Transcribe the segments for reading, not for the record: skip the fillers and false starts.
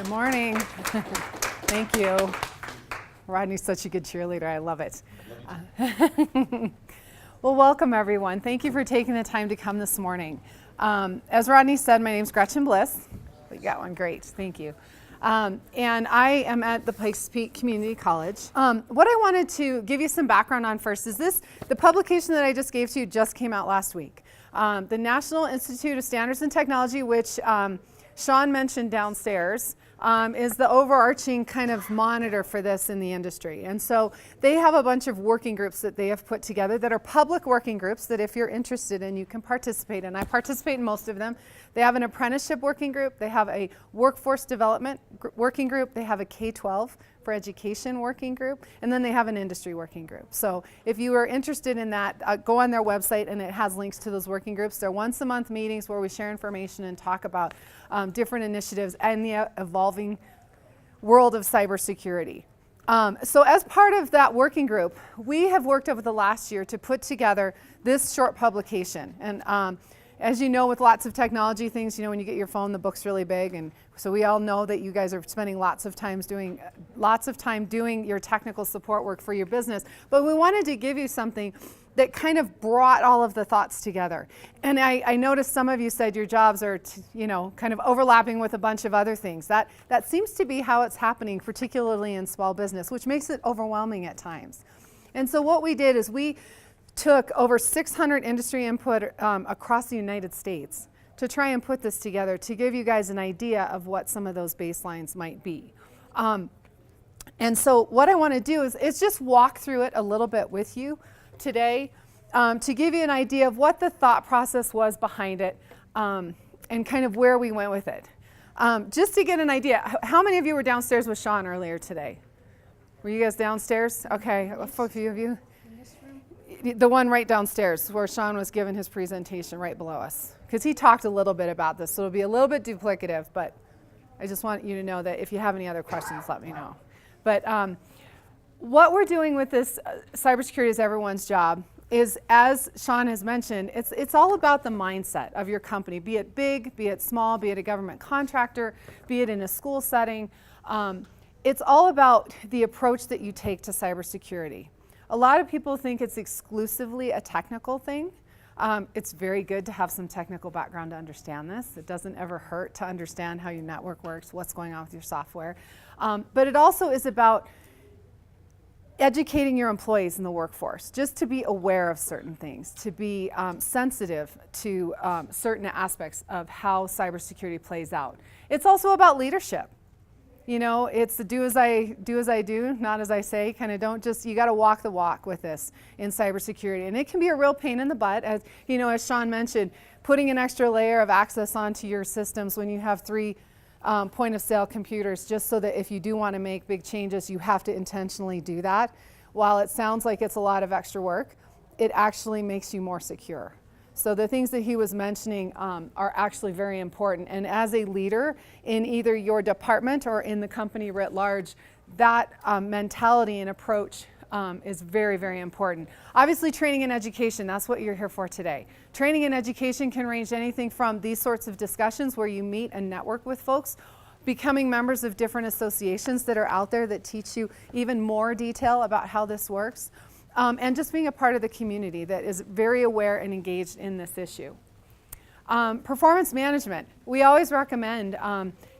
Good morning. Thank you. Rodney's such a good cheerleader. I love it. Well, welcome everyone. Thank you for taking the time to come this morning. As Rodney said, my name's Gretchen Bliss. We got one. Great. Thank you. And I am at the Pikes Peak Community College. What I wanted to give you some background on first is the publication that I just gave to you just came out last week. The National Institute of Standards and Technology, which Sean mentioned downstairs, is the overarching kind of monitor for this in the industry. And so they have a bunch of working groups that they have put together that are public working groups that if you're interested in, you can participate in. I participate in most of them. They have an apprenticeship working group. They have a workforce development working group. They have a K-12 for education working group. And then they have an industry working group. So if you are interested in that, go on their website and it has links to those working groups. They're once a month meetings where we share information and talk about different initiatives and the evolving world of cybersecurity. So as part of that working group, we have worked over the last year to put together this short publication. And as you know, with lots of technology things, you know, when you get your phone, the book's really big. And so we all know that you guys are spending lots of time doing your technical support work for your business. But we wanted to give you something that kind of brought all of the thoughts together. And I noticed some of you said your jobs are, kind of overlapping with a bunch of other things. That seems to be how it's happening, particularly in small business, which makes it overwhelming at times. And so what we did is we took over 600 industry input across the United States to try and put this together to give you guys an idea of what some of those baselines might be. And so what I want to do is just walk through it a little bit with you today to give you an idea of what the thought process was behind it and kind of where we went with it. Just to get an idea, how many of you were downstairs with Sean earlier today? Were you guys downstairs? Okay, a few of you. The one right downstairs where Sean was giving his presentation right below us. Because he talked a little bit about this, so it'll be a little bit duplicative, but I just want you to know that if you have any other questions, let me know. But what we're doing with this Cybersecurity is Everyone's Job is, as Sean has mentioned, it's all about the mindset of your company, be it big, be it small, be it a government contractor, be it in a school setting. It's all about the approach that you take to cybersecurity. A lot of people think it's exclusively a technical thing. It's very good to have some technical background to understand this. It doesn't ever hurt to understand how your network works, what's going on with your software. But it also is about educating your employees in the workforce, just to be aware of certain things, to be sensitive to certain aspects of how cybersecurity plays out. It's also about leadership. You know, it's the do as I do, not as I say. Kind of you got to walk the walk with this in cybersecurity. And it can be a real pain in the butt, as Sean mentioned, putting an extra layer of access onto your systems when you have 3 point of sale computers, just so that if you do want to make big changes, you have to intentionally do that. While it sounds like it's a lot of extra work, it actually makes you more secure. So the things that he was mentioning are actually very important. And as a leader in either your department or in the company writ large, that mentality and approach is very, very important. Obviously, training and education, that's what you're here for today. Training and education can range anything from these sorts of discussions where you meet and network with folks, becoming members of different associations that are out there that teach you even more detail about how this works. And just being a part of the community that is very aware and engaged in this issue. Performance management. We always recommend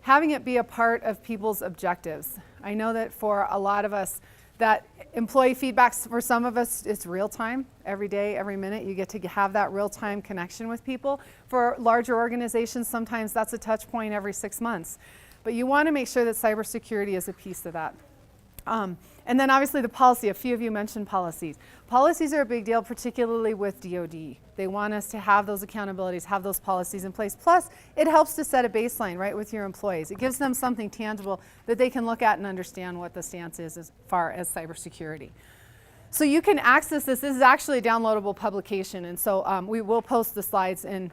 having it be a part of people's objectives. I know that for a lot of us, that employee feedback, for some of us, it's real time. Every day, every minute, you get to have that real time connection with people. For larger organizations, sometimes that's a touch point every 6 months. But you want to make sure that cybersecurity is a piece of that. And then obviously the policy, a few of you mentioned policies. Policies are a big deal, particularly with DoD. They want us to have those accountabilities, have those policies in place. Plus, it helps to set a baseline, right, with your employees. It gives them something tangible that they can look at and understand what the stance is as far as cybersecurity. So you can access this. This is actually a downloadable publication, and so we will post the slides in.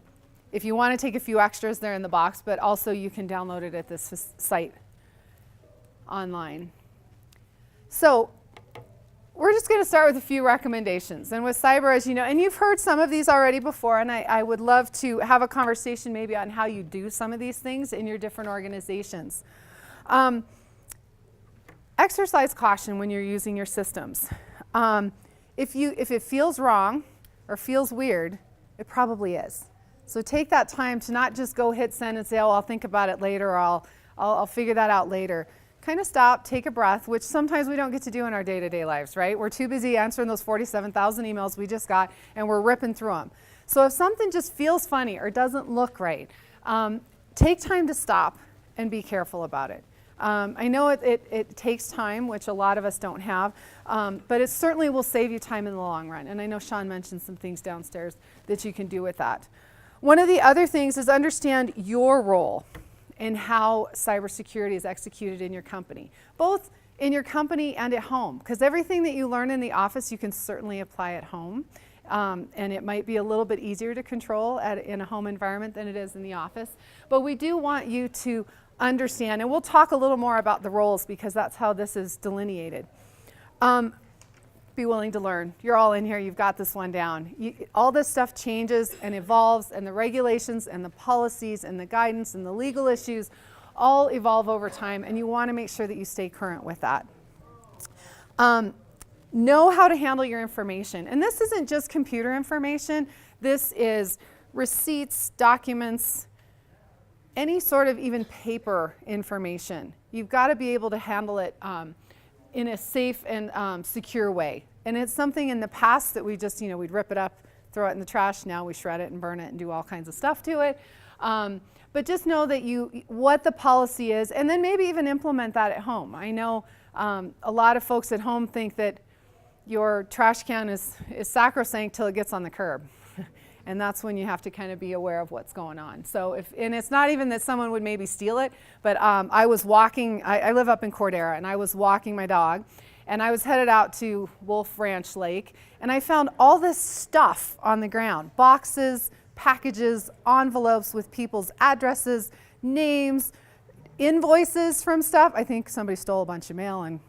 If you want to take a few extras, they're in the box, but also you can download it at this site online. So we're just going to start with a few recommendations. And with cyber, as you know, and you've heard some of these already before, and I would love to have a conversation maybe on how you do some of these things in your different organizations. Exercise caution when you're using your systems. If it feels wrong or feels weird, it probably is. So take that time to not just go hit send and say, oh, I'll think about it later, or I'll figure that out later. Kind of stop, take a breath, which sometimes we don't get to do in our day-to-day lives, right? We're too busy answering those 47,000 emails we just got, and we're ripping through them. So if something just feels funny or doesn't look right, take time to stop and be careful about it. I know it takes time, which a lot of us don't have, but it certainly will save you time in the long run. And I know Sean mentioned some things downstairs that you can do with that. One of the other things is understand your role in how cybersecurity is executed in your company, both in your company and at home, because everything that you learn in the office you can certainly apply at home. And it might be a little bit easier to control in a home environment than it is in the office. But we do want you to understand, and we'll talk a little more about the roles because that's how this is delineated. Be willing to learn. You're all in here, you've got this one down. All this stuff changes and evolves, and the regulations and the policies and the guidance and the legal issues all evolve over time, and you want to make sure that you stay current with that. Know how to handle your information. And this isn't just computer information. This is receipts, documents, any sort of even paper information. You've got to be able to handle it in a safe and secure way. And it's something in the past that we just, we'd rip it up, throw it in the trash. Now we shred it and burn it and do all kinds of stuff to it. But just know that what the policy is, and then maybe even implement that at home. I know a lot of folks at home think that your trash can is sacrosanct till it gets on the curb. And that's when you have to kind of be aware of what's going on. So and it's not even that someone would maybe steal it, but I was walking, I live up in Cordera, and I was walking my dog, and I was headed out to Wolf Ranch Lake, and I found all this stuff on the ground, boxes, packages, envelopes with people's addresses, names, invoices from stuff. I think somebody stole a bunch of mail and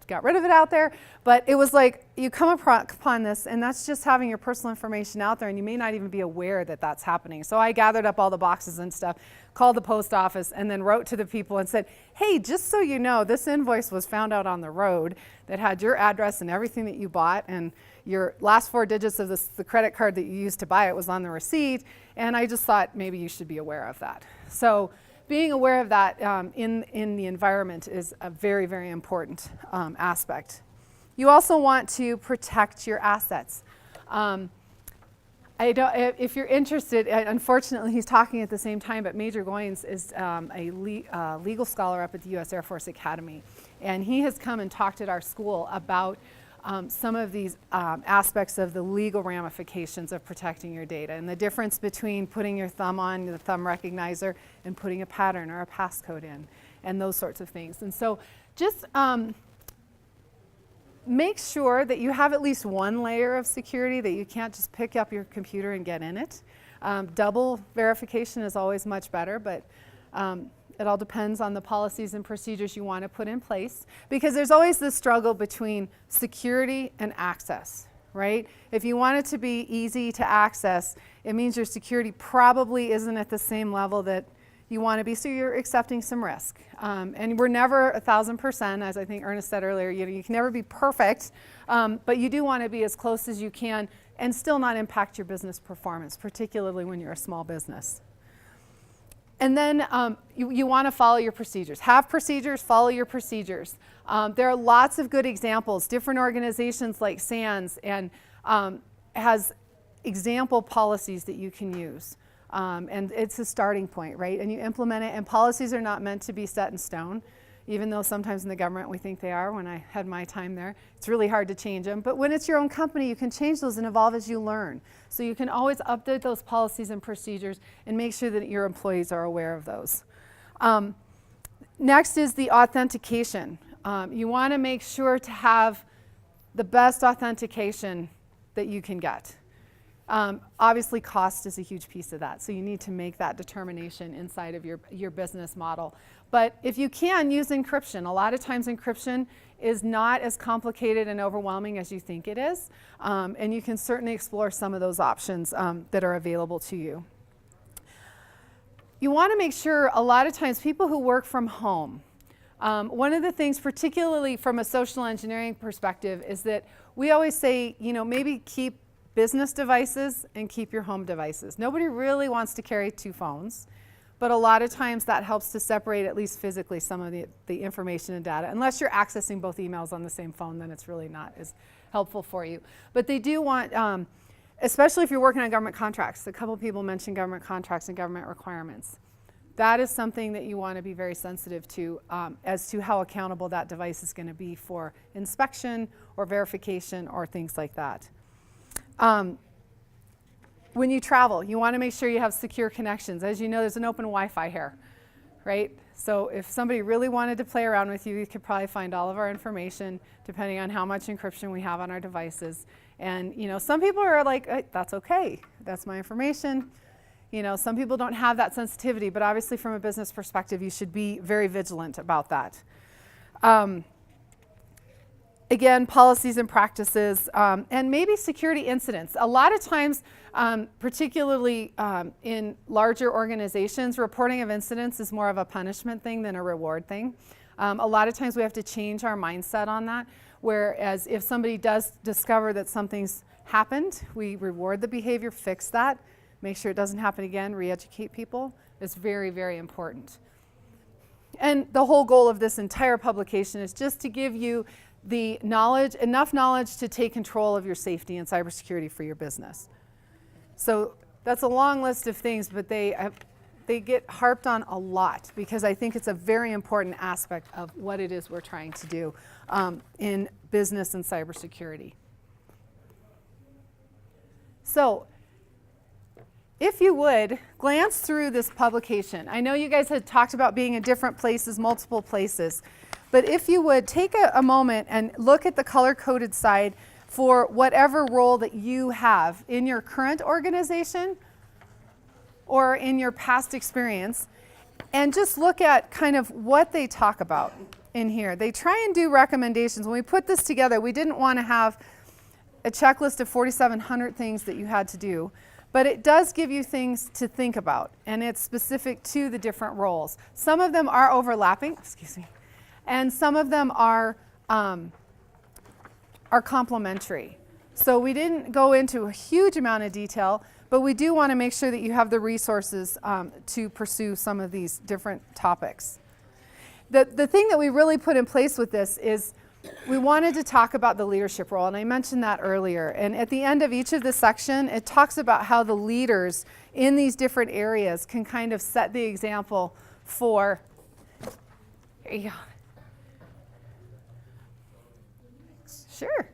got rid of it out there, but it was like you come upon this, and that's just having your personal information out there, and you may not even be aware that that's happening. So I gathered up all the boxes and stuff, called the post office, and then wrote to the people and said, hey, just so you know, this invoice was found out on the road that had your address and everything that you bought, and your last 4 digits of the credit card that you used to buy it was on the receipt, and I just thought maybe you should be aware of that. So being aware of that in the environment is a very, very important aspect. You also want to protect your assets. If you're interested, unfortunately he's talking at the same time, but Major Goins is a legal scholar up at the U.S. Air Force Academy, and he has come and talked at our school about some of these aspects of the legal ramifications of protecting your data, and the difference between putting your thumb on the thumb recognizer and putting a pattern or a passcode in, and those sorts of things. And so just make sure that you have at least one layer of security, that you can't just pick up your computer and get in it. Double verification is always much better, but it all depends on the policies and procedures you want to put in place, because there's always this struggle between security and access, right? If you want it to be easy to access, it means your security probably isn't at the same level that you want to be, so you're accepting some risk. And we're never 1,000%, as I think Ernest said earlier, you can never be perfect, but you do want to be as close as you can and still not impact your business performance, particularly when you're a small business. And then you want to follow your procedures. Have procedures, follow your procedures. There are lots of good examples. Different organizations like SANS and has example policies that you can use. And it's a starting point, right? And you implement it, and policies are not meant to be set in stone, even though sometimes in the government we think they are. When I had my time there, it's really hard to change them. But when it's your own company, you can change those and evolve as you learn. So you can always update those policies and procedures and make sure that your employees are aware of those. Next is the authentication. You want to make sure to have the best authentication that you can get. Obviously, cost is a huge piece of that, so you need to make that determination inside of your business model. But if you can, use encryption. A lot of times encryption is not as complicated and overwhelming as you think it is, and you can certainly explore some of those options that are available to you. You want to make sure, a lot of times people who work from home, One of the things, particularly from a social engineering perspective, is that we always say, maybe keep business devices and keep your home devices. Nobody really wants to carry two phones, but a lot of times that helps to separate, at least physically, some of the information and data. Unless you're accessing both emails on the same phone, then it's really not as helpful for you. But they do want, especially if you're working on government contracts, a couple people mentioned government contracts and government requirements. That is something that you want to be very sensitive to as to how accountable that device is going to be for inspection or verification or things like that. When you travel, you want to make sure you have secure connections. As you know, there's an open Wi-Fi here, right? So if somebody really wanted to play around with you, you could probably find all of our information depending on how much encryption we have on our devices. And some people are like, hey, that's okay, that's my information. Some people don't have that sensitivity, but obviously from a business perspective, you should be very vigilant about that. Again, policies and practices, and maybe security incidents. A lot of times, particularly in larger organizations, reporting of incidents is more of a punishment thing than a reward thing. A lot of times we have to change our mindset on that, whereas if somebody does discover that something's happened, we reward the behavior, fix that, make sure it doesn't happen again, re-educate people. It's very, very important. And the whole goal of this entire publication is just to give you the knowledge, enough knowledge to take control of your safety and cybersecurity for your business. So that's a long list of things, but they get harped on a lot because I think it's a very important aspect of what it is we're trying to do in business and cybersecurity. So if you would, glance through this publication. I know you guys had talked about being in different places, multiple places. But if you would, take a moment and look at the color-coded side for whatever role that you have in your current organization or in your past experience, and just look at kind of what they talk about in here. They try and do recommendations. When we put this together, we didn't want to have a checklist of 4,700 things that you had to do, but it does give you things to think about, and it's specific to the different roles. Some of them are overlapping, and some of them are complementary. So we didn't go into a huge amount of detail, but we do want to make sure that you have the resources to pursue some of these different topics. The thing that we really put in place with this is we wanted to talk about the leadership role, and I mentioned that earlier. And at the end of each of the section, it talks about how the leaders in these different areas can kind of set the example for, here you go. Sure.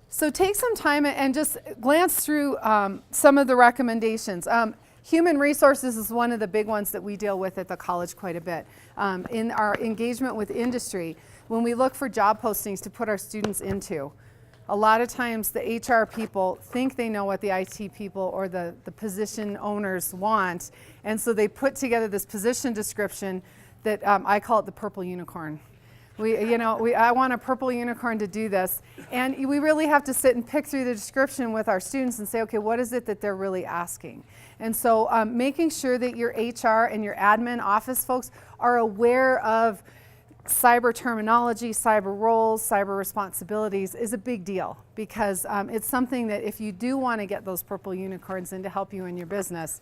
So take some time and just glance through some of the recommendations. Human resources is one of the big ones that we deal with at the college quite a bit. In our engagement with industry, when we look for job postings to put our students into, a lot of times the HR people think they know what the IT people or the position owners want, and so they put together this position description that I call it the purple unicorn. I want a purple unicorn to do this, and we really have to sit and pick through the description with our students and say, okay, what is it that they're really asking? And so making sure that your HR and your admin office folks are aware of cyber terminology, cyber roles, cyber responsibilities is a big deal, because it's something that if you do want to get those purple unicorns in to help you in your business,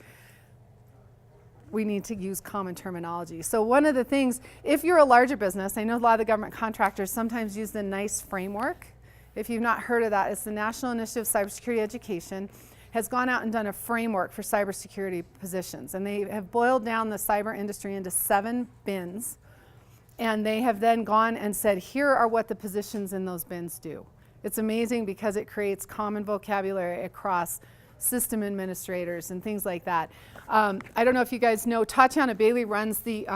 we need to use common terminology. So one of the things, if you're a larger business, I know a lot of the government contractors sometimes use the NICE framework. If you've not heard of that, it's the National Initiative of Cybersecurity Education, has gone out and done a framework for cybersecurity positions. And they have boiled down the cyber industry into 7 bins. And they have then gone and said, here are what the positions in those bins do. It's amazing because it creates common vocabulary across system administrators and things like that. I don't know if you guys know, Tatiana Bailey runs the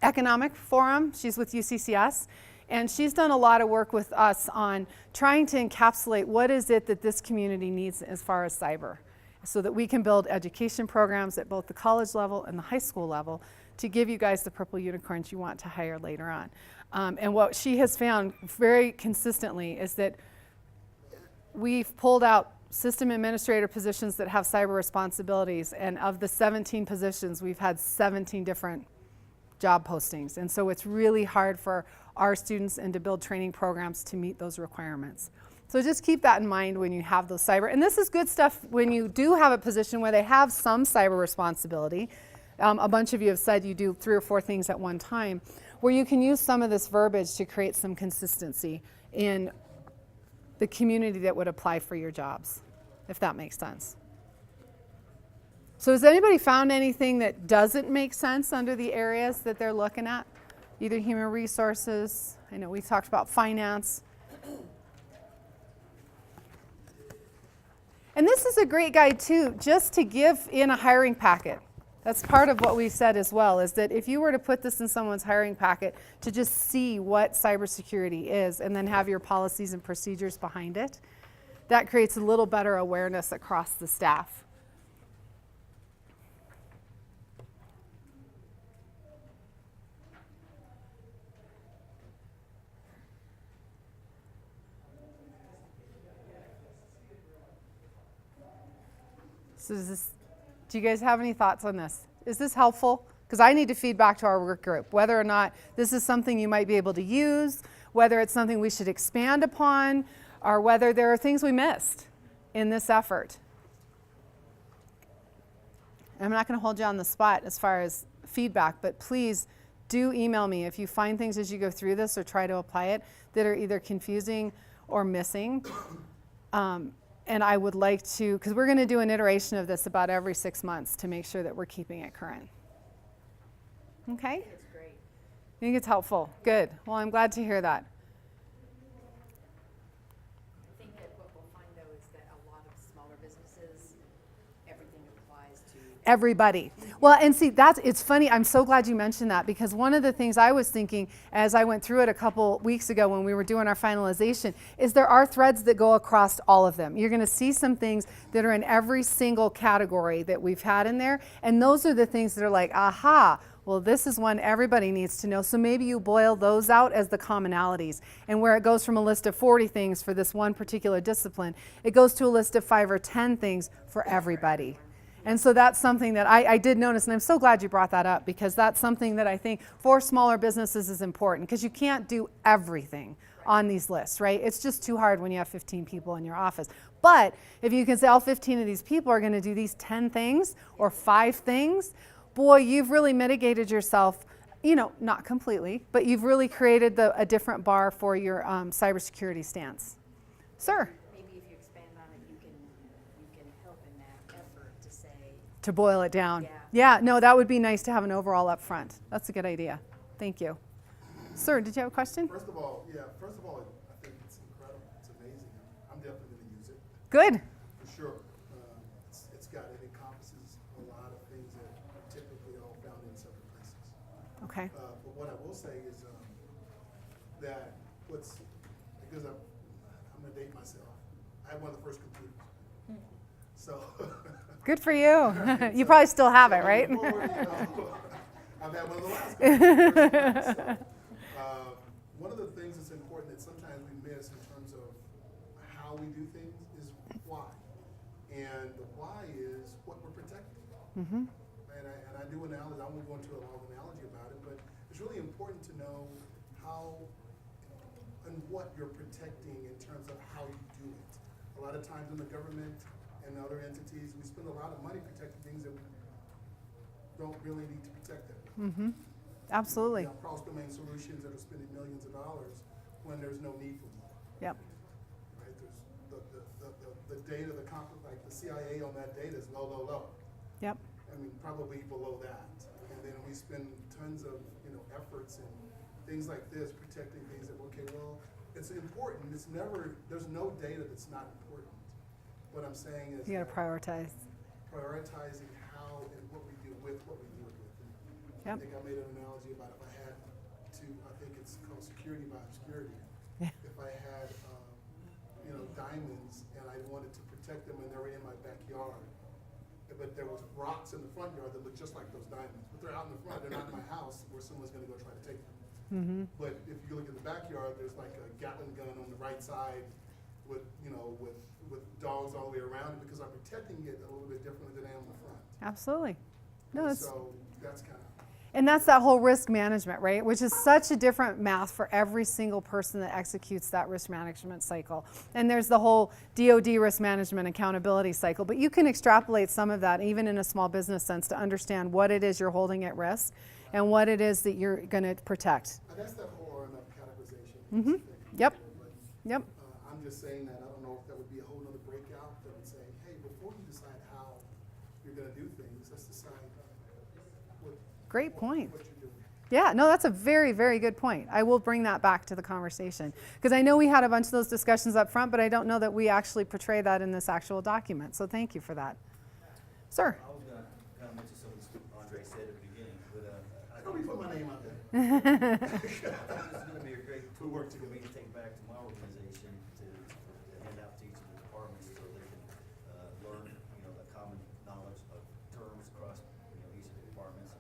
Economic Forum. She's with UCCS. And she's done a lot of work with us on trying to encapsulate what is it that this community needs as far as cyber, so that we can build education programs at both the college level and the high school level to give you guys the purple unicorns you want to hire later on. And what she has found very consistently is that we've pulled out system administrator positions that have cyber responsibilities, and of the 17 positions, we've had 17 different job postings. And so it's really hard for our students and to build training programs to meet those requirements. So just keep that in mind when you have those cyber. And this is good stuff when you do have a position where they have some cyber responsibility. A bunch of you have said you do 3 or 4 things at one time, where you can use some of this verbiage to create some consistency in the community that would apply for your jobs, if that makes sense. So has anybody found anything that doesn't make sense under the areas that they're looking at? Either human resources, I know we talked about finance. And this is a great guide too, just to give in a hiring packet. That's part of what we said as well, is that if you were to put this in someone's hiring packet to just see what cybersecurity is and then have your policies and procedures behind it, that creates a little better awareness across the staff. So do you guys have any thoughts on this? Is this helpful? Because I need to feed back to our work group whether or not this is something you might be able to use, whether it's something we should expand upon, or whether there are things we missed in this effort. I'm not going to hold you on the spot as far as feedback, but please do email me if you find things as you go through this or try to apply it that are either confusing or missing. And I would like to, because we're going to do an iteration of this about every 6 months to make sure that we're keeping it current. Okay? I think it's great. I think it's helpful. Good. Well, I'm glad to hear that. I think that what we'll find, though, is that a lot of smaller businesses, everything applies to Everybody. Well, and see, it's funny. I'm so glad you mentioned that, because one of the things I was thinking as I went through it a couple weeks ago when we were doing our finalization is there are threads that go across all of them. You're going to see some things that are in every single category that we've had in there, and those are the things that are like, aha, well, this is one everybody needs to know. So maybe you boil those out as the commonalities. And where it goes from a list of 40 things for this one particular discipline, it goes to a list of 5 or 10 things for everybody. And so that's something that I did notice, and I'm so glad you brought that up, because that's something that I think for smaller businesses is important, because you can't do everything on these lists, right? It's just too hard when you have 15 people in your office. But if you can say all 15 of these people are going to do these 10 things or 5 things, boy, you've really mitigated yourself, not completely, but you've really created a different bar for your cybersecurity stance. Sir? To boil it down. Yeah, no, that would be nice to have an overall up front. That's a good idea. Thank you. Sir, did you have a question? First of all, I think it's incredible. It's amazing. I'm definitely going to use it. Good. For sure. It encompasses a lot of things that are typically all found in separate places. Okay. But what I will say is that because I'm going to date myself, I had one of the first computers. So. Good for you. You probably still have it, right? I've had one of the last computers. One of the things that's important that sometimes we miss in terms of how we do things is why. And the why is what we're protecting. Mm-hmm. And I do analogy, I won't go into a long analogy about it, but it's really important to know how and what you're protecting in terms of how you do it. A lot of times in the government and other entities, we spend a lot of money protecting things that we don't really need to protect them. Mm-hmm. Absolutely. Cross-domain solutions that are spending millions of dollars when there's no need for more. Yep. Right? The data, like the CIA on that data is low. Yep. I mean, probably below that. And then we spend tons of efforts and things like this protecting things that it's important. There's no data that's not important. What I'm saying is you got to prioritize. Prioritizing how and what we do with what we do it with. Yep. I think I made an analogy about if I had I think it's called security by obscurity. Yeah. If I had, diamonds and I wanted to protect them and they were in my backyard, but there was rocks in the front yard that looked just like those diamonds, but they're out in the front, they're not in my house where someone's going to go try to take them. Mm-hmm. But if you look in the backyard, there's like a Gatling gun on the right side with dogs all the way around it, because I'm protecting it a little bit differently than I am in the front. Absolutely. No, And it's, so that's kind of. and that's that whole risk management, right? Which is such a different math for every single person that executes that risk management cycle. And there's the whole DoD risk management accountability cycle. But you can extrapolate some of that, even in a small business sense, to understand what it is you're holding at risk and what it is that you're going to protect. And that's that whole RMF categorization. Mm-hmm. thing. Yep. But, Yep. I'm just saying that I don't know if that would be a whole nother breakout that would say, hey, before you decide how you're going to do things, let's decide Great point. what you're doing. Yeah, no, that's a very, very good point. I will bring that back to the conversation. Because I know we had a bunch of those discussions up front, but I don't know that we actually portray that in this actual document. So thank you for that. Sir. I was going to kind of mention some of what Andre said at the beginning, but I Let me put my name out there. think this is going to be a great tool for me to take back to my organization to hand out to each of the departments so they can learn, the common knowledge of terms across, each of the departments.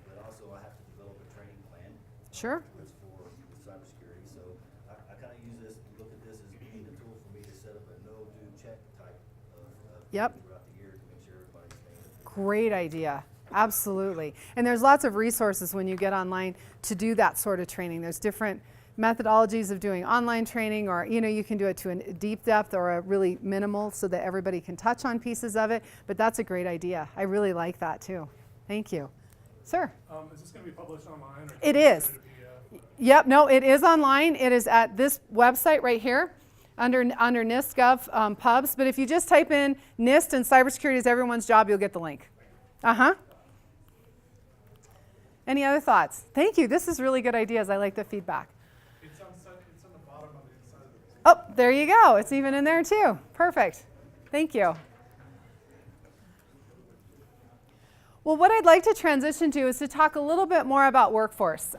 But also I have to develop a training plan. Sure. That's for cybersecurity. So I kind of use this, look at this as being a tool for me to set up a no-do check type of Yep. throughout the year to make sure everybody's staying. Great idea. Absolutely. And there's lots of resources when you get online to do that sort of training. There's different methodologies of doing online training, or you can do it to a deep depth or a really minimal so that everybody can touch on pieces of it. But that's a great idea. I really like that too. Thank you. Sir. Is this going to be published online? Or It is. Yep, no, it is online. It is at this website right here under NIST Gov pubs. But if you just type in NIST and cybersecurity is everyone's job, you'll get the link. Any other thoughts? Thank you. This is really good ideas. I like the feedback. It's on the bottom on the inside of the Oh, there you go. It's even in there too. Perfect. Thank you. Well, what I'd like to transition to is to talk a little bit more about workforce.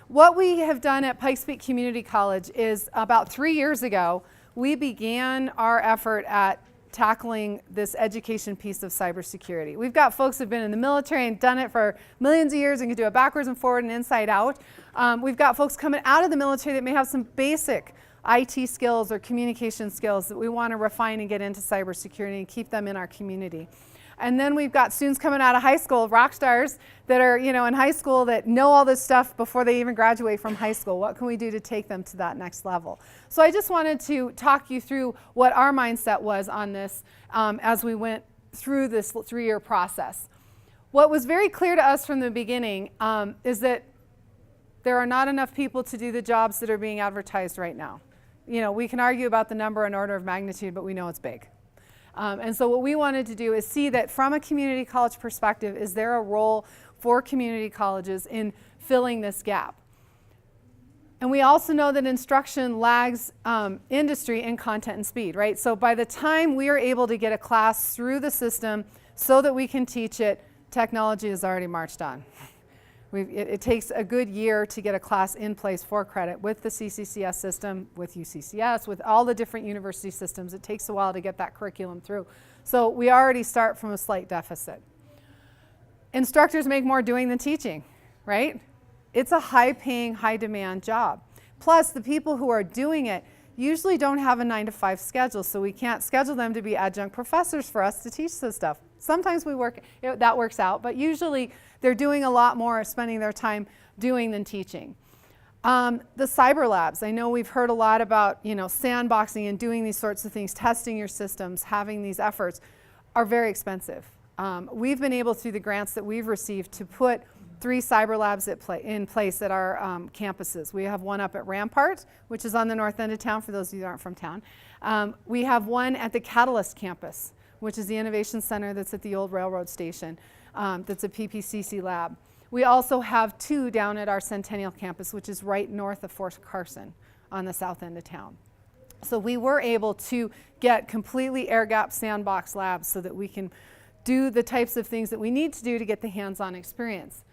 What we have done at Pikes Peak Community College is about 3 years ago, we began our effort at tackling this education piece of cybersecurity. We've got folks who've been in the military and done it for millions of years and can do it backwards and forward and inside out. We've got folks coming out of the military that may have some basic IT skills or communication skills that we want to refine and get into cybersecurity and keep them in our community. And then we've got students coming out of high school, rock stars that are, in high school that know all this stuff before they even graduate from high school. What can we do to take them to that next level? So I just wanted to talk you through what our mindset was on this as we went through this 3-year process. What was very clear to us from the beginning is that there are not enough people to do the jobs that are being advertised right now. We can argue about the number and order of magnitude, but we know it's big. And so what we wanted to do is see that from a community college perspective, is there a role for community colleges in filling this gap? And we also know that instruction lags industry in content and speed, right? So by the time we are able to get a class through the system so that we can teach it, technology has already marched on. It takes a good year to get a class in place for credit with the CCCS system, with UCCS, with all the different university systems. It takes a while to get that curriculum through. So we already start from a slight deficit. Instructors make more doing than teaching, right? It's a high-paying, high-demand job. Plus, the people who are doing it usually don't have a 9-to-5 schedule, so we can't schedule them to be adjunct professors for us to teach this stuff. Sometimes that works out, but usually they're doing a lot more, spending their time doing than teaching. The cyber labs, I know we've heard a lot about sandboxing and doing these sorts of things, testing your systems, having these efforts, are very expensive. We've been able, through the grants that we've received, to put 3 cyber labs in place at our campuses. We have one up at Rampart, which is on the north end of town, for those of you that aren't from town. We have one at the Catalyst campus, which is the innovation center that's at the old railroad station. That's a PPCC lab. We also have 2 down at our Centennial campus, which is right north of Fort Carson on the south end of town. So we were able to get completely air-gapped sandbox labs so that we can do the types of things that we need to do to get the hands-on experience.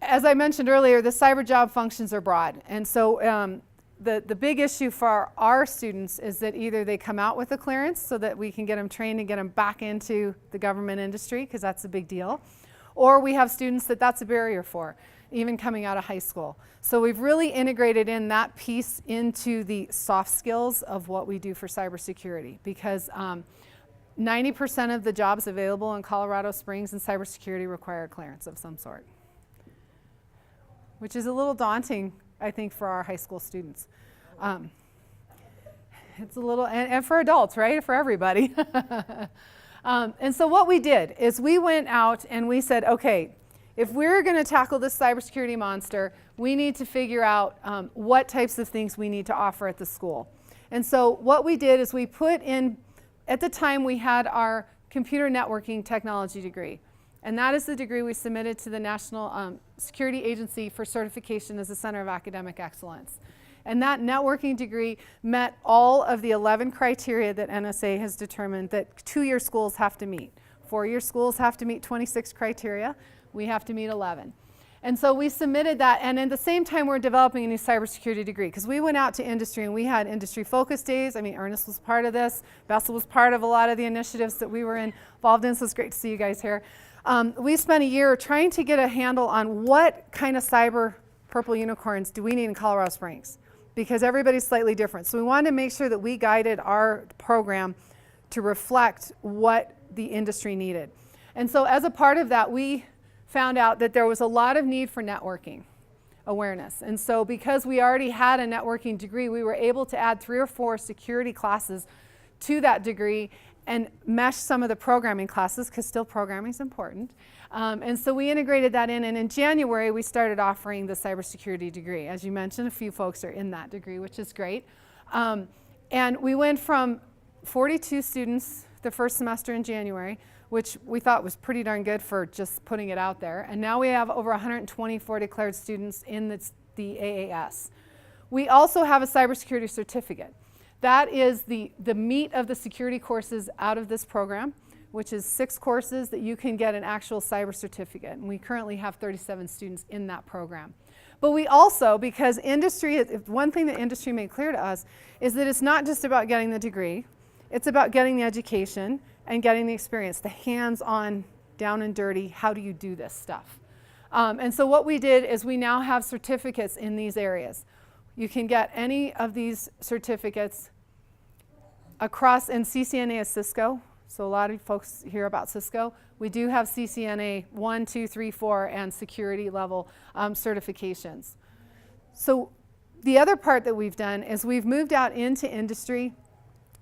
As I mentioned earlier, the cyber job functions are broad. And so the big issue for our students is that either they come out with a clearance so that we can get them trained and get them back into the government industry, because that's a big deal, or we have students that's a barrier for. even coming out of high school. So we've really integrated in that piece into the soft skills of what we do for cybersecurity, because 90% of the jobs available in Colorado Springs in cybersecurity require clearance of some sort, which is a little daunting, I think, for our high school students. It's a little, and for adults, right? For everybody. And so what we did is we went out and we said, okay, if we're going to tackle this cybersecurity monster, we need to figure out what types of things we need to offer at the school. And so what we did is we put in, at the time we had our computer networking technology degree. And that is the degree we submitted to the National Security Agency for certification as a Center of Academic Excellence. And that networking degree met all of the 11 criteria that NSA has determined that 2-year schools have to meet. 4-year schools have to meet 26 criteria. We have to meet 11. And so we submitted that, and at the same time we're developing a new cybersecurity degree, because we went out to industry and we had industry focus days. I mean, Ernest was part of this. Bessel was part of a lot of the initiatives that we were involved in, so it's great to see you guys here. We spent a year trying to get a handle on what kind of cyber purple unicorns do we need in Colorado Springs, because everybody's slightly different. So we wanted to make sure that we guided our program to reflect what the industry needed. And so as a part of that, we found out that there was a lot of need for networking awareness. And so because we already had a networking degree, we were able to add 3 or 4 security classes to that degree and mesh some of the programming classes, because still programming is important. And so we integrated that in, and in January we started offering the cybersecurity degree. As you mentioned, a few folks are in that degree, which is great. And we went from 42 students the first semester in January, which we thought was pretty darn good for just putting it out there. And now we have over 124 declared students in the AAS. We also have a cybersecurity certificate. That is the meat of the security courses out of this program, which is 6 courses that you can get an actual cyber certificate. And we currently have 37 students in that program. But we also, because industry, one thing that industry made clear to us is that it's not just about getting the degree, it's about getting the education and getting the experience, the hands-on, down and dirty, how do you do this stuff? And so what we did is we now have certificates in these areas. You can get any of these certificates across, and CCNA is Cisco, so a lot of folks hear about Cisco. We do have CCNA 1, 2, 3, 4, and security level certifications. So the other part that we've done is we've moved out into industry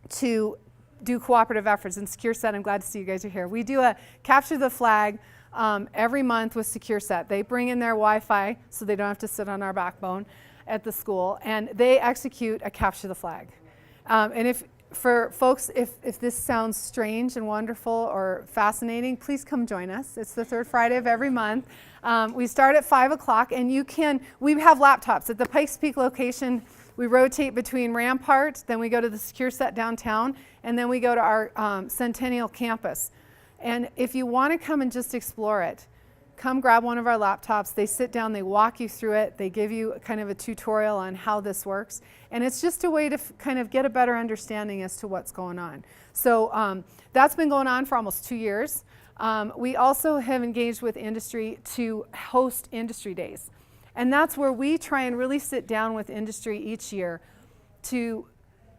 to do cooperative efforts. And SecureSet, I'm glad to see you guys are here. We do a capture the flag every month with SecureSet. They bring in their Wi-Fi so they don't have to sit on our backbone at the school, and they execute a capture the flag. And if for folks, if this sounds strange and wonderful or fascinating, please come join us. It's the 3rd Friday of every month. We start at 5 o'clock, and we have laptops at the Pikes Peak location. We rotate between Rampart, then we go to the SecureSet downtown, and then we go to our Centennial campus. And if you want to come and just explore it, come grab one of our laptops. They sit down, they walk you through it, they give you kind of a tutorial on how this works. And it's just a way to kind of get a better understanding as to what's going on. So that's been going on for almost 2 years. We also have engaged with industry to host industry days. And that's where we try and really sit down with industry each year to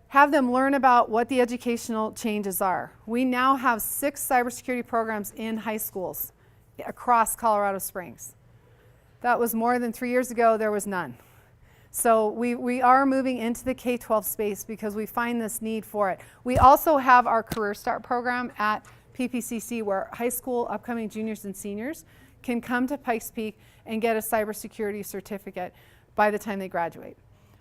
have them learn about what the educational changes are. We now have 6 cybersecurity programs in high schools across Colorado Springs. That was more than 3 years ago, there was none. So we are moving into the K-12 space because we find this need for it. We also have our Career Start program at PPCC, where high school upcoming juniors and seniors can come to Pikes Peak and get a cybersecurity certificate by the time they graduate.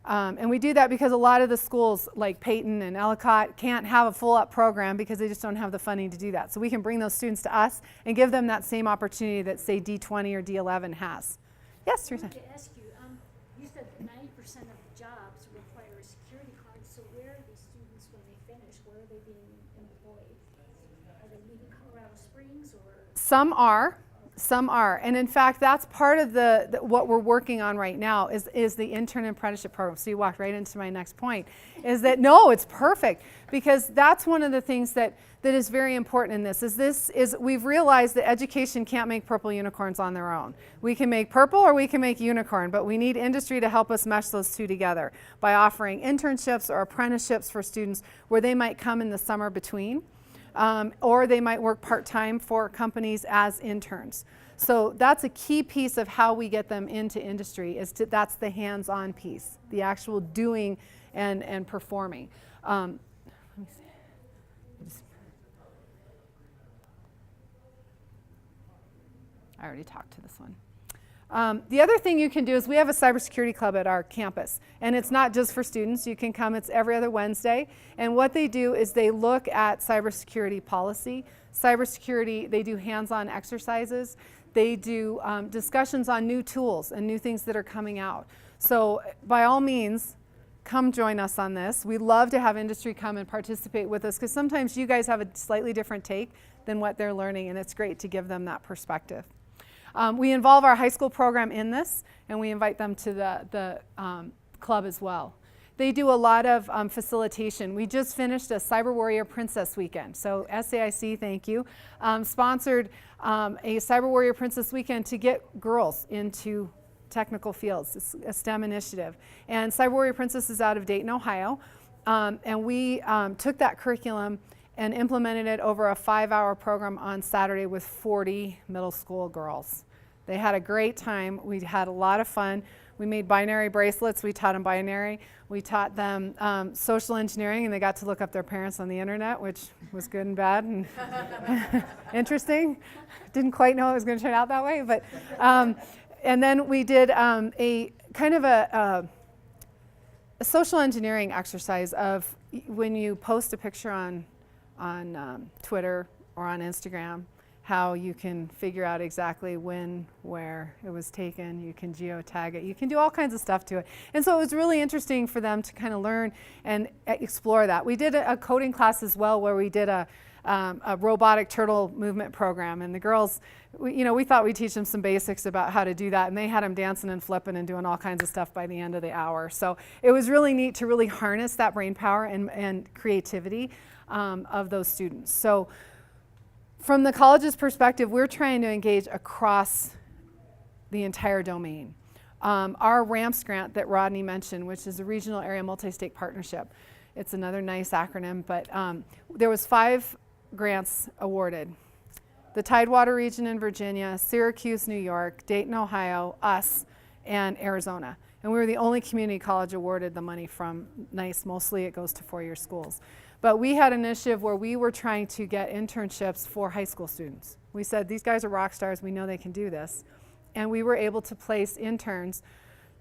And we do that because a lot of the schools like Peyton and Ellicott can't have a full-up program because they just don't have the funding to do that. So we can bring those students to us and give them that same opportunity that, say, D20 or D11 has. Yes, Teresa? I wanted to ask you, you said that 90% of the jobs require a security card, so where are these students when they finish? Where are they being employed? Are they leaving Colorado Springs or? Some are. Some are, and in fact, that's part of the what we're working on right now is the intern and apprenticeship program. So you walked right into my next point, is that no, it's perfect, because that's one of the things that is very important in this. Is we've realized that education can't make purple unicorns on their own. We can make purple or we can make unicorn, but we need industry to help us mesh those two together by offering internships or apprenticeships for students where they might come in the summer between. Or they might work part-time for companies as interns. So that's a key piece of how we get them into industry, that's the hands-on piece, the actual doing and performing. Let me see. I already talked to this one. The other thing you can do is we have a Cybersecurity Club at our campus, and it's not just for students. You can come, it's every other Wednesday, and what they do is they look at cybersecurity policy, they do hands-on exercises, they do discussions on new tools and new things that are coming out. So by all means, come join us on this. We love to have industry come and participate with us, because sometimes you guys have a slightly different take than what they're learning, and it's great to give them that perspective. We involve our high school program in this, and we invite them to the club as well. They do a lot of facilitation. We just finished a Cyber Warrior Princess Weekend. So SAIC, thank you, sponsored a Cyber Warrior Princess Weekend to get girls into technical fields. It's a STEM initiative. And Cyber Warrior Princess is out of Dayton, Ohio. And we took that curriculum and implemented it over a 5-hour program on Saturday with 40 middle school girls. They had a great time. We had a lot of fun. We made binary bracelets. We taught them binary. We taught them social engineering, and they got to look up their parents on the internet, which was good and bad and interesting. Didn't quite know it was going to turn out that way, but and then we did a kind of a social engineering exercise of when you post a picture on Twitter or on Instagram, how you can figure out exactly when, where it was taken. You can geotag it. You can do all kinds of stuff to it. And so it was really interesting for them to kind of learn and explore that. We did a coding class as well, where we did a robotic turtle movement program. And the girls, we thought we'd teach them some basics about how to do that. And they had them dancing and flipping and doing all kinds of stuff by the end of the hour. So it was really neat to really harness that brain power and creativity of those students. So from the college's perspective, we're trying to engage across the entire domain. Our RAMPS grant that Rodney mentioned, which is a Regional Area Multi-State Partnership, it's another nice acronym, but there was 5 grants awarded. The Tidewater region in Virginia, Syracuse, New York, Dayton, Ohio, us, and Arizona. And we were the only community college awarded the money from NICE. Mostly it goes to 4-year schools. But we had an initiative where we were trying to get internships for high school students. We said, these guys are rock stars, we know they can do this. And we were able to place interns,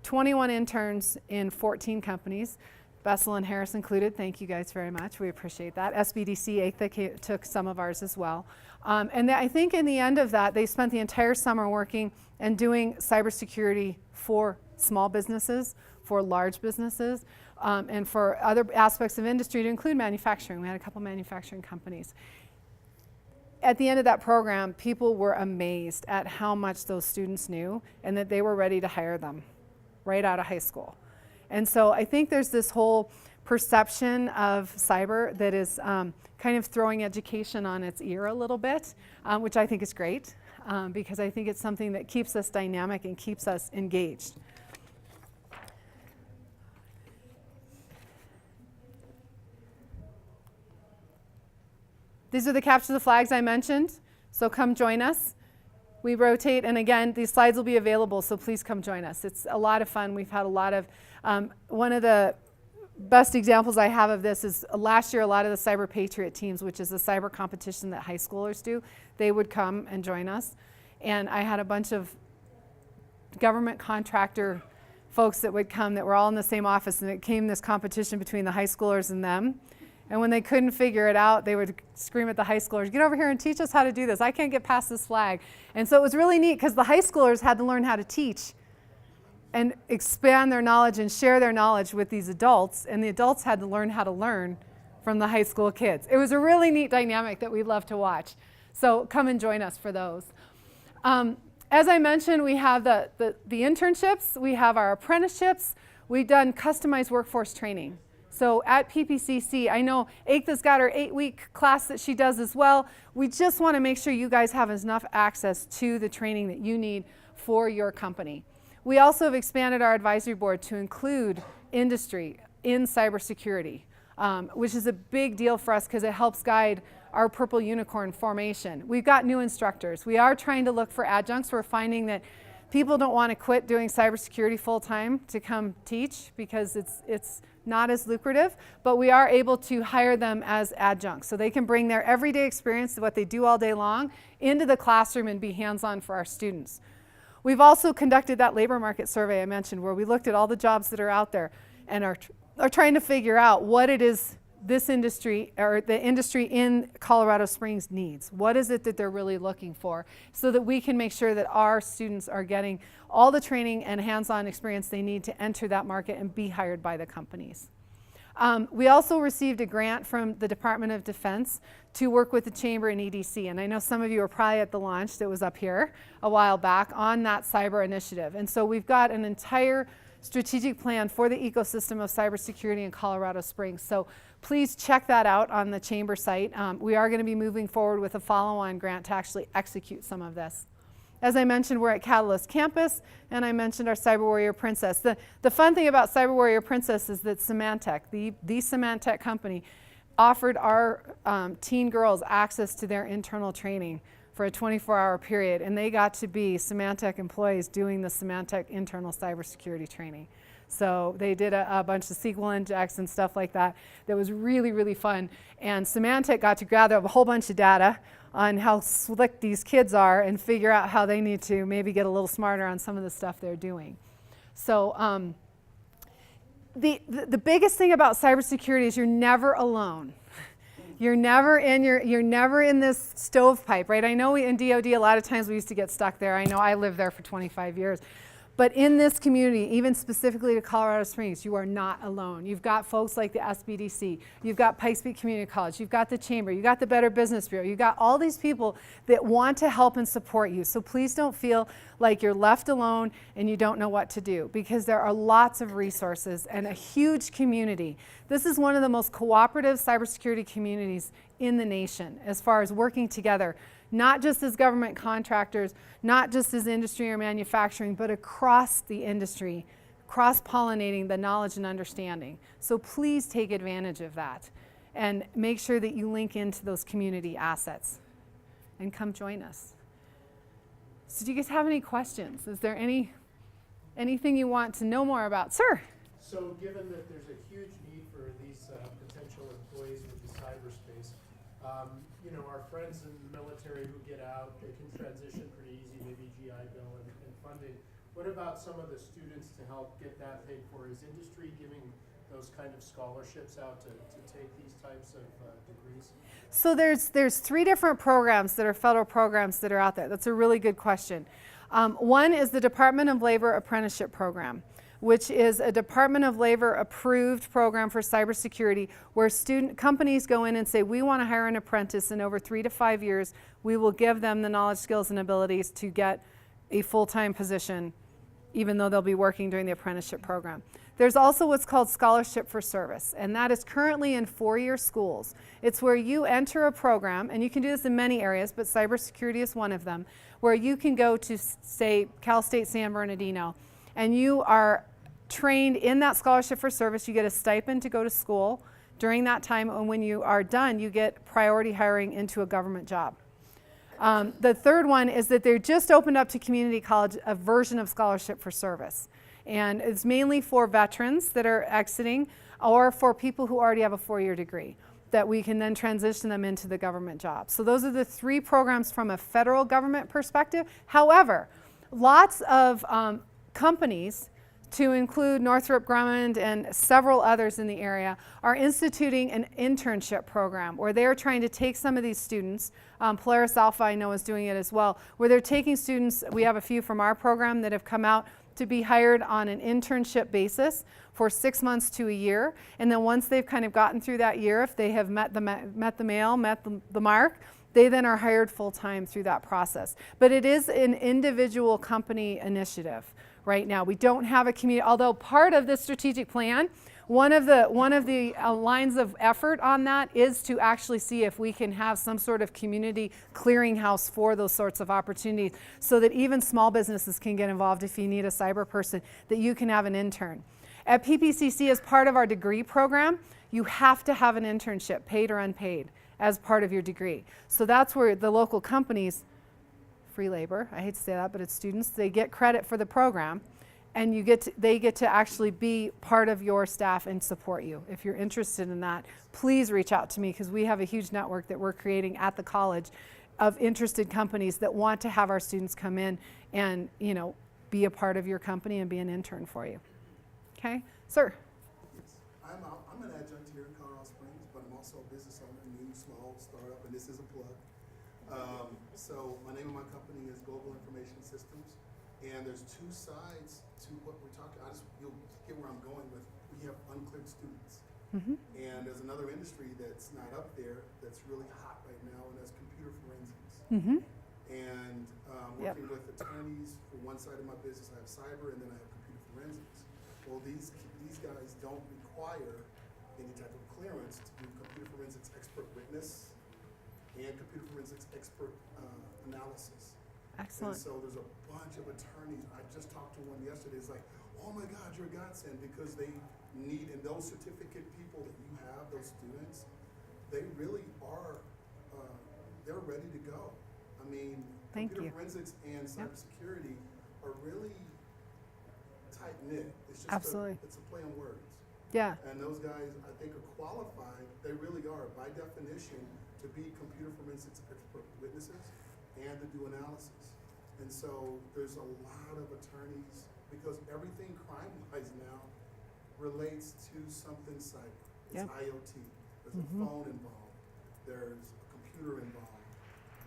21 interns in 14 companies, Bessel and Harris included. Thank you guys very much, we appreciate that. SBDC, AICTA took some of ours as well. And I think in the end of that, they spent the entire summer working and doing cybersecurity for small businesses, for large businesses, and for other aspects of industry to include manufacturing. We had a couple manufacturing companies. At the end of that program, people were amazed at how much those students knew and that they were ready to hire them right out of high school. And so I think there's this whole perception of cyber that is kind of throwing education on its ear a little bit, which I think is great, because I think it's something that keeps us dynamic and keeps us engaged. These are the capture the flags I mentioned, so come join us. We rotate, and again, these slides will be available, so please come join us. It's a lot of fun. We've had a lot of, one of the best examples I have of this is last year, a lot of the Cyber Patriot teams, which is a cyber competition that high schoolers do, they would come and join us. And I had a bunch of government contractor folks that would come that were all in the same office, and it came this competition between the high schoolers and them. And when they couldn't figure it out, they would scream at the high schoolers, get over here and teach us how to do this. I can't get past this flag. And so it was really neat because the high schoolers had to learn how to teach and expand their knowledge and share their knowledge with these adults. And the adults had to learn how to learn from the high school kids. It was a really neat dynamic that we love to watch. So come and join us for those. As I mentioned, we have the internships, we have our apprenticeships, we've done customized workforce training. So at PPCC, I know Aetha's got her 8-week class that she does as well. We just want to make sure you guys have enough access to the training that you need for your company. We also have expanded our advisory board to include industry in cybersecurity, which is a big deal for us because it helps guide our Purple Unicorn formation. We've got new instructors. We are trying to look for adjuncts. We're finding that people don't want to quit doing cybersecurity full-time to come teach because it's not as lucrative, but we are able to hire them as adjuncts. So they can bring their everyday experience of what they do all day long into the classroom and be hands-on for our students. We've also conducted that labor market survey I mentioned where we looked at all the jobs that are out there and are trying to figure out what it is this industry or the industry in Colorado Springs needs. What is it that they're really looking for so that we can make sure that our students are getting all the training and hands-on experience they need to enter that market and be hired by the companies. We also received a grant from the Department of Defense to work with the Chamber and EDC. And I know some of you were probably at the launch that was up here a while back on that cyber initiative. And so we've got an entire strategic plan for the ecosystem of cybersecurity in Colorado Springs. So please check that out on the Chamber site. We are going to be moving forward with a follow-on grant to actually execute some of this. As I mentioned, we're at Catalyst Campus, and I mentioned our Cyber Warrior Princess. The fun thing about Cyber Warrior Princess is that Symantec, the Symantec company, offered our teen girls access to their internal training for a 24-hour period, and they got to be Symantec employees doing the Symantec internal cybersecurity training. So they did a bunch of SQL injects and stuff like that. That was really, really fun. And Symantec got to gather up a whole bunch of data on how slick these kids are and figure out how they need to maybe get a little smarter on some of the stuff they're doing. So the biggest thing about cybersecurity is you're never alone. You're never in this stovepipe, right? I know in DoD a lot of times we used to get stuck there. I know I lived there for 25 years. But in this community, even specifically to Colorado Springs, you are not alone. You've got folks like the SBDC, you've got Pikes Community College, you've got the Chamber, you've got the Better Business Bureau, you've got all these people that want to help and support you. So please don't feel like you're left alone and you don't know what to do, because there are lots of resources and a huge community. This is one of the most cooperative cybersecurity communities in the nation as far as working together, not just as government contractors, not just as industry or manufacturing, but across the industry, cross-pollinating the knowledge and understanding. So please take advantage of that and make sure that you link into those community assets and come join us. So do you guys have any questions? Is there anything you want to know more about? Sir? So given that there's a huge need for these potential employees with the cyberspace, you know, our friends in the military who get out, they can transition pretty easy, maybe GI Bill and funding. What about some of the students to help get that paid for? Is industry giving those kind of scholarships out to take these types of degrees? So there's 3 different programs that are federal programs that are out there. That's a really good question. One is the Department of Labor Apprenticeship Program, which is a Department of Labor approved program for cybersecurity where companies go in and say, we want to hire an apprentice, and over 3 to 5 years, we will give them the knowledge, skills, and abilities to get a full-time position, even though they'll be working during the apprenticeship program. There's also what's called Scholarship for Service, and that is currently in 4-year schools. It's where you enter a program, and you can do this in many areas, but cybersecurity is one of them, where you can go to, say, Cal State San Bernardino, and you are trained in that Scholarship for Service. You get a stipend to go to school during that time, and when you are done, you get priority hiring into a government job. The third one is that they just opened up to community college a version of Scholarship for Service. And it's mainly for veterans that are exiting or for people who already have a 4-year degree that we can then transition them into the government job. So those are the 3 programs from a federal government perspective. However, lots of companies, to include Northrop Grumman and several others in the area, are instituting an internship program where they're trying to take some of these students. Polaris Alpha, I know, is doing it as well, where they're taking students. We have a few from our program that have come out to be hired on an internship basis for 6 months to a year. And then once they've kind of gotten through that year, if they have met the mark, they then are hired full-time through that process. But it is an individual company initiative right now. We don't have a community, although part of this strategic plan, one of the lines of effort on that is to actually see if we can have some sort of community clearinghouse for those sorts of opportunities, so that even small businesses can get involved. If you need a cyber person, that you can have an intern. At PPCC, as part of our degree program, you have to have an internship, paid or unpaid, as part of your degree. So that's where the local companies, free labor, I hate to say that, but it's students, they get credit for the program, and they get to actually be part of your staff and support you. If you're interested in that, please reach out to me, because we have a huge network that we're creating at the college of interested companies that want to have our students come in and, you know, be a part of your company and be an intern for you. Okay, sir. I'm an adjunct here in Colorado Springs, but I'm also a business owner, new, small startup, and this is a plug. So my name of my company is Global Information Systems, and there's two sides to what we're talking. You'll get where I'm going with. We have uncleared students, and there's another industry that's not up there that's really hot right now, and that's computer forensics. And working with attorneys for one side of my business, I have cyber, and then I have computer forensics. Well, these guys don't require any type of clearance to do computer forensics expert witness and computer forensics expert analysis. Excellent. And so there's a bunch of attorneys. I just talked to one yesterday. It's like, oh my God, you're a godsend, because they need, and those certificate people that you have, those students, they really are, they're ready to go. I mean, computer forensics and cybersecurity are really tight knit. It's just it's a play on words. Yeah. And those guys, I think, are qualified. They really are, by definition, to be computer forensics expert witnesses and to do analysis. And so there's a lot of attorneys, because everything crime-wise now relates to something cyber. It's IoT. There's a phone involved. There's a computer involved.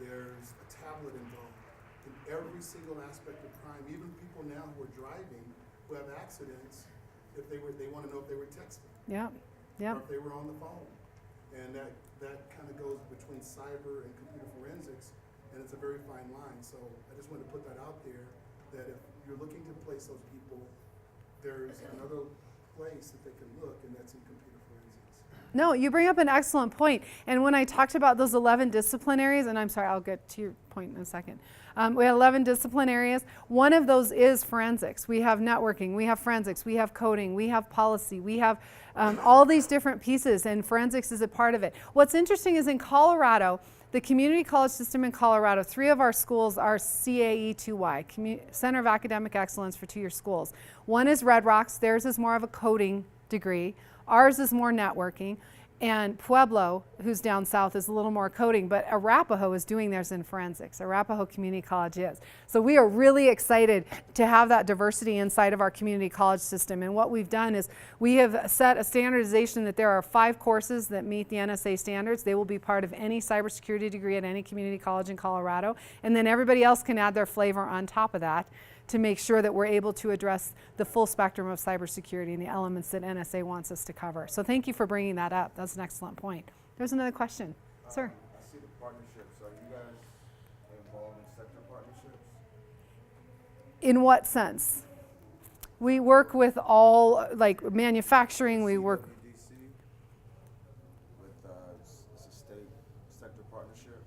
There's a tablet involved. In every single aspect of crime, even people now who are driving, who have accidents, if they want to know if they were texting. Or if they were on the phone. And that kind of goes between cyber and computer forensics, and it's a very fine line. So I just wanted to put that out there, that if you're looking to place those people, there's another place that they can look, and that's in computer forensics. No, you bring up an excellent point. And when I talked about those 11 discipline areas, and I'm sorry, I'll get to your point in a second. We have 11 discipline areas. One of those is forensics. We have networking, we have forensics, we have coding, we have policy, we have all these different pieces, and forensics is a part of it. What's interesting is in Colorado, the community college system in Colorado, 3 of our schools are CAE2Y, Center of Academic Excellence for 2-year schools. One is Red Rocks, theirs is more of a coding degree. Ours is more networking. And Pueblo, who's down south, is a little more coding, but Arapahoe is doing theirs in forensics. Arapahoe Community College is. So we are really excited to have that diversity inside of our community college system. And what we've done is we have set a standardization that there are 5 courses that meet the NSA standards. They will be part of any cybersecurity degree at any community college in Colorado. And then everybody else can add their flavor on top of that to make sure that we're able to address the full spectrum of cybersecurity and the elements that NSA wants us to cover. So thank you for bringing that up. That's an excellent point. There's another question. Sir. I see the partnerships. Are you guys involved in sector partnerships? In what sense? We work with all, like manufacturing, we work. SBDC with it's a state sector partnership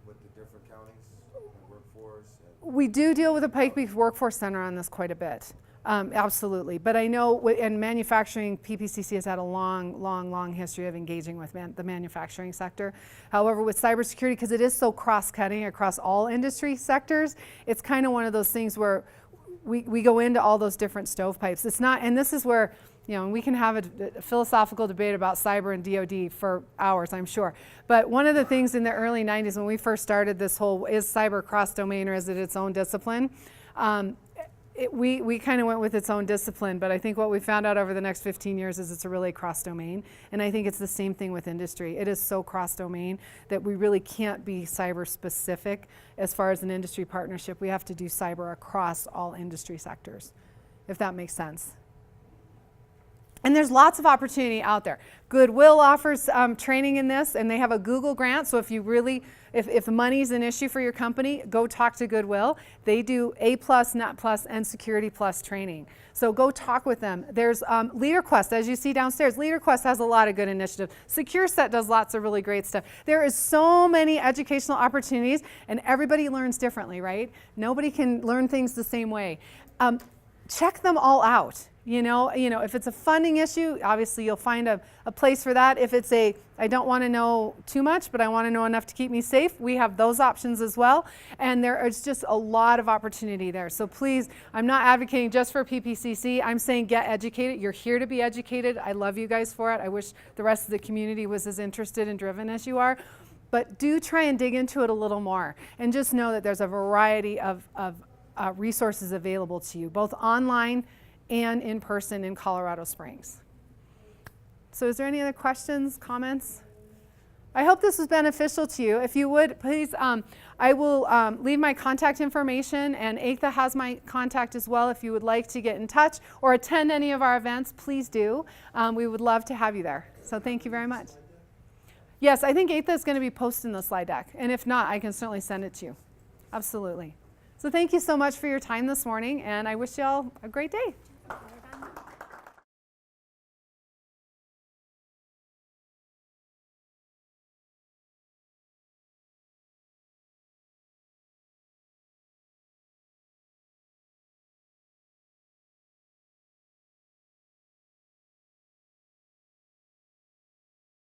with the different counties and workforce. We do deal with the Pikes Workforce Center on this quite a bit. Absolutely. But I know in manufacturing, PPCC has had a long history of engaging with the manufacturing sector. However, with cybersecurity, because it is so cross-cutting across all industry sectors, it's kind of one of those things where we go into all those different stovepipes. It's not, and this is where, you know, we can have a philosophical debate about cyber and DoD for hours, I'm sure. But one of the things in the early 90s when we first started this whole, is cyber cross-domain or is it its own discipline? we kind of went with its own discipline, but I think what we found out over the next 15 years is it's a really cross-domain, and I think it's the same thing with industry. It is so cross-domain that we really can't be cyber-specific as far as an industry partnership. We have to do cyber across all industry sectors, if that makes sense. And there's lots of opportunity out there. Goodwill offers training in this, and they have a Google grant. So if you really, if money's an issue for your company, go talk to Goodwill. They do A+, Net+, and Security Plus training. So go talk with them. There's LeaderQuest, as you see downstairs. LeaderQuest has a lot of good initiatives. SecureSet does lots of really great stuff. There is so many educational opportunities, and everybody learns differently, right? Nobody can learn things the same way. Check them all out. You know, if it's a funding issue, obviously you'll find a place for that. If it's I don't want to know too much, but I want to know enough to keep me safe, we have those options as well. And there is just a lot of opportunity there. So please, I'm not advocating just for PPCC. I'm saying get educated. You're here to be educated. I love you guys for it. I wish the rest of the community was as interested and driven as you are. But do try and dig into it a little more. And just know that there's a variety of resources available to you, both online and in person in Colorado Springs. So is there any other questions, comments? I hope this was beneficial to you. If you would, please, I will leave my contact information, and Aetha has my contact as well. If you would like to get in touch or attend any of our events, please do. We would love to have you there. So thank you very much. Yes, I think Aetha is going to be posting the slide deck, and if not, I can certainly send it to you. Absolutely. So thank you so much for your time this morning, and I wish you all a great day.